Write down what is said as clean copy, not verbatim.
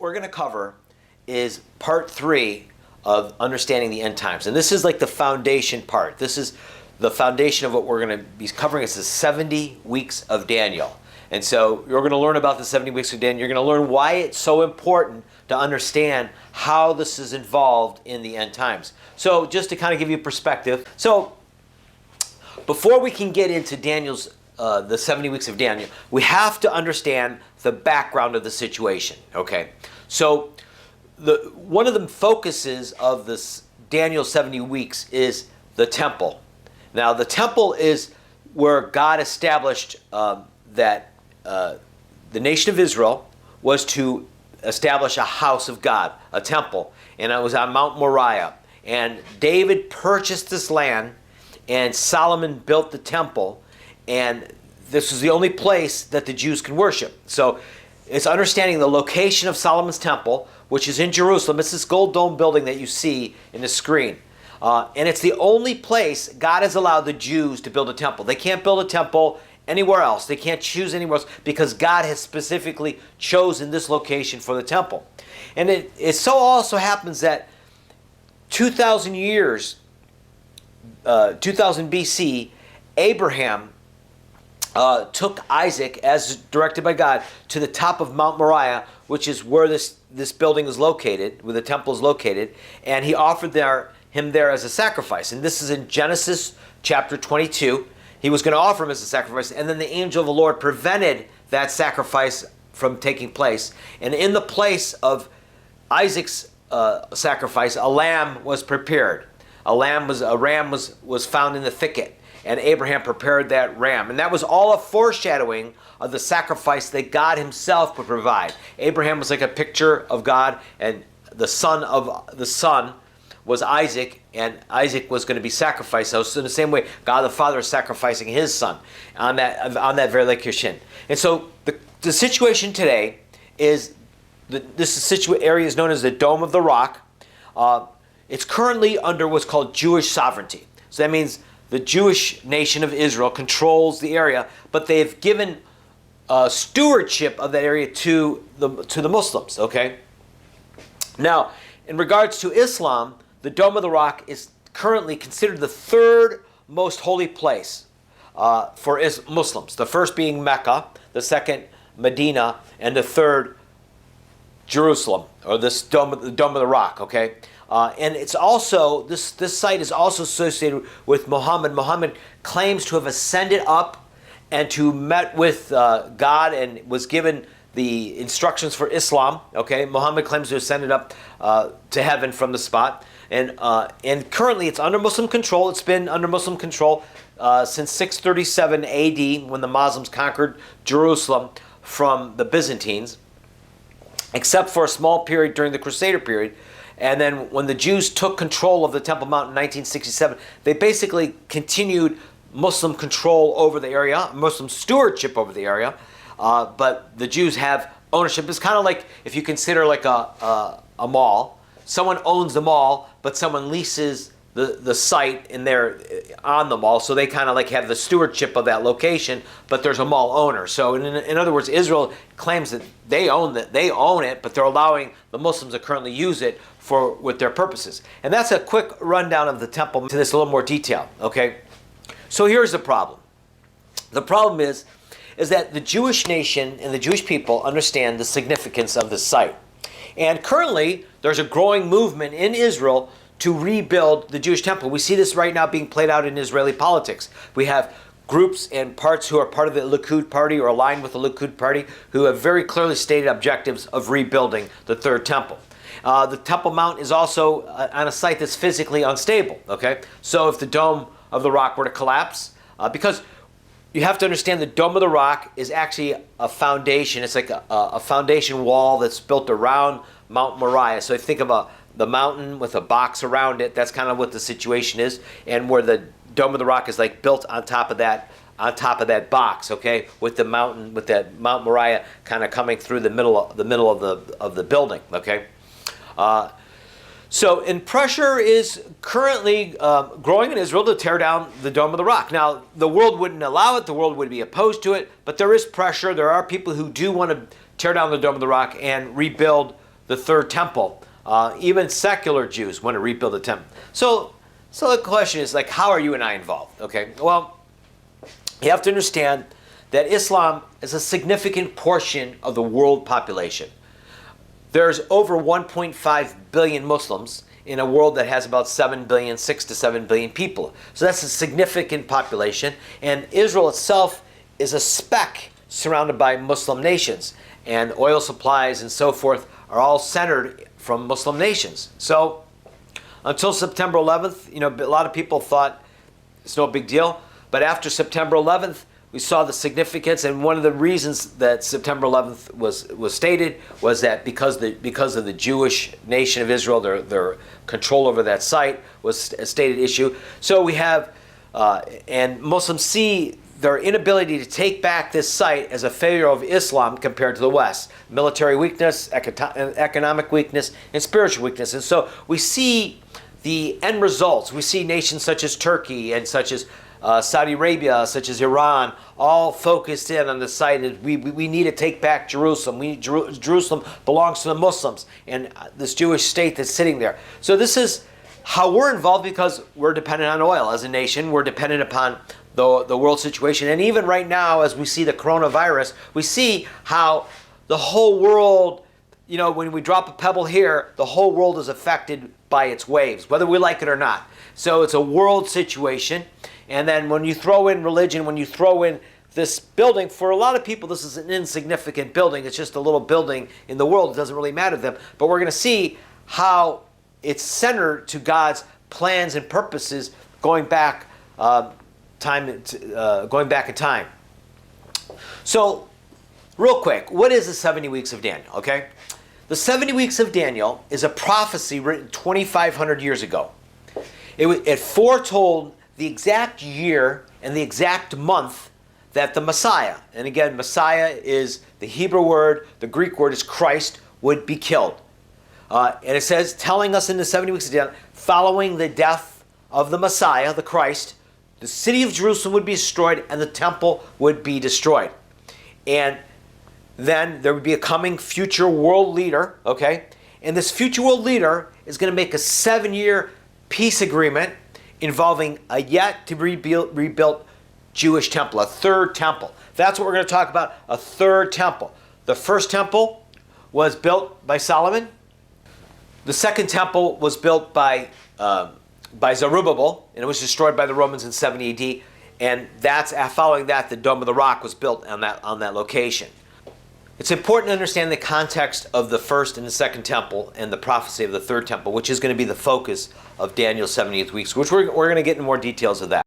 we're going to cover is part 3 of understanding the end times. And this is like the foundation part. This is the foundation of what we're going to be covering. It's the 70 weeks of Daniel. And so you're going to learn about the 70 weeks of Daniel. You're going to learn why it's so important to understand how this is involved in the end times. So just to kind of give you perspective. So before we can get into Daniel's the 70 weeks of Daniel, we have to understand the background of the situation. Okay, so one of the focuses of this Daniel 70 weeks is the temple. Now, the temple is where God established that the nation of Israel was to establish a house of God, a temple, and it was on Mount Moriah. And David purchased this land, and Solomon built the temple, and this was the only place that the Jews can worship. So it's understanding the location of Solomon's temple, which is in Jerusalem. It's this gold dome building that you see in the screen. And it's the only place God has allowed the Jews to build a temple. They can't build a temple anywhere else. They can't choose anywhere else because God has specifically chosen this location for the temple. And it so also happens that 2,000 years, 2000 BC, Abraham took Isaac, as directed by God, to the top of Mount Moriah, which is where this building is located, where the temple is located, and he offered him there as a sacrifice. And this is in Genesis chapter 22. He was going to offer him as a sacrifice, and then the angel of the Lord prevented that sacrifice from taking place. And in the place of Isaac's sacrifice, a lamb was prepared. A ram was found in the thicket. And Abraham prepared that ram. And that was all a foreshadowing of the sacrifice that God himself would provide. Abraham was like a picture of God, and the son was Isaac, and Isaac was going to be sacrificed. So in the same way, God the Father is sacrificing his son on that very location. And so the situation today is, area is known as the Dome of the Rock. It's currently under what's called Jewish sovereignty. So that means the Jewish nation of Israel controls the area, but they've given stewardship of that area to the Muslims. Okay. Now, in regards to Islam, the Dome of the Rock is currently considered the third most holy place for Muslims. The first being Mecca, the second Medina, and the third Jerusalem, or the Dome of the Rock. Okay. And it's also, this site is also associated with Muhammad. Muhammad claims to have ascended up and to met with God and was given the instructions for Islam. Okay, Muhammad claims to have ascended up to heaven from the spot. And currently it's under Muslim control. It's been under Muslim control since 637 AD, when the Muslims conquered Jerusalem from the Byzantines, except for a small period during the Crusader period. And then when the Jews took control of the Temple Mount in 1967, they basically continued Muslim control over the area, Muslim stewardship over the area, but the Jews have ownership. It's kind of like if you consider like a mall. Someone owns the mall, but someone leases the site in there on the mall, so they kind of like have the stewardship of that location, but there's a mall owner. So in other words, Israel claims that they own it, but they're allowing the Muslims to currently use it with their purposes. And that's a quick rundown of the temple to this a little more detail. Okay, so here's the problem. The problem is that the Jewish nation and the Jewish people understand the significance of this site. And currently, there's a growing movement in Israel to rebuild the Jewish temple. We see this right now being played out in Israeli politics. We have groups and parts who are part of the Likud party or aligned with the Likud party who have very clearly stated objectives of rebuilding the third temple. The Temple Mount is also on a site that's physically unstable. Okay, so if the Dome of the Rock were to collapse, because you have to understand the Dome of the Rock is actually a foundation. It's like a foundation wall that's built around Mount Moriah. So if you think of the mountain with a box around it, that's kind of what the situation is, and where the Dome of the Rock is like built on top of that box, okay, with the mountain, with that Mount Moriah kind of coming through the middle of the building, okay. And pressure is currently growing in Israel to tear down the Dome of the Rock. Now, the world wouldn't allow it. The world would be opposed to it. But there is pressure. There are people who do want to tear down the Dome of the Rock and rebuild the third temple. Even secular Jews want to rebuild the temple. So the question is, like, how are you and I involved? Okay, well, you have to understand that Islam is a significant portion of the world population. There's over 1.5 billion Muslims in a world that has about 7 billion, 6 to 7 billion people. So that's a significant population. And Israel itself is a speck surrounded by Muslim nations. And oil supplies and so forth are all centered from Muslim nations. So until September 11th, a lot of people thought it's no big deal. But after September 11th, we saw the significance, and one of the reasons that September 11th was stated was that because of the Jewish nation of Israel, their control over that site was a stated issue. So we have, and Muslims see their inability to take back this site as a failure of Islam compared to the West. Military weakness, economic weakness, and spiritual weakness. And so we see the end results. We see nations such as Turkey and such as Saudi Arabia, such as Iran, all focused in on the site that we need to take back Jerusalem. Jerusalem belongs to the Muslims and this Jewish state that's sitting there. So this is how we're involved because we're dependent on oil as a nation. We're dependent upon the world situation. And even right now, as we see the coronavirus, we see how the whole world, when we drop a pebble here, the whole world is affected by its waves, whether we like it or not. So it's a world situation. And then when you throw in religion, when you throw in this building, for a lot of people, this is an insignificant building. It's just a little building in the world. It doesn't really matter to them. But we're going to see how it's centered to God's plans and purposes going back in time. So, real quick, what is the 70 weeks of Daniel? Okay, the 70 weeks of Daniel is a prophecy written 2,500 years ago. It foretold the exact year and the exact month that the Messiah, and again, Messiah is the Hebrew word, the Greek word is Christ, would be killed. And it says, telling us in the 70 weeks of Daniel, following the death of the Messiah, the Christ, the city of Jerusalem would be destroyed and the temple would be destroyed. And then there would be a coming future world leader, okay? And this future world leader is going to make a 7-year peace agreement involving a yet to be rebuilt Jewish temple, a third temple. That's what we're going to talk about, a third temple. The first temple was built by Solomon. The second temple was built by Zerubbabel, and it was destroyed by the Romans in 70 AD. And following that, the Dome of the Rock was built on that location. It's important to understand the context of the first and the second temple and the prophecy of the third temple, which is going to be the focus of Daniel's 70th weeks, which we're going to get into more details of that.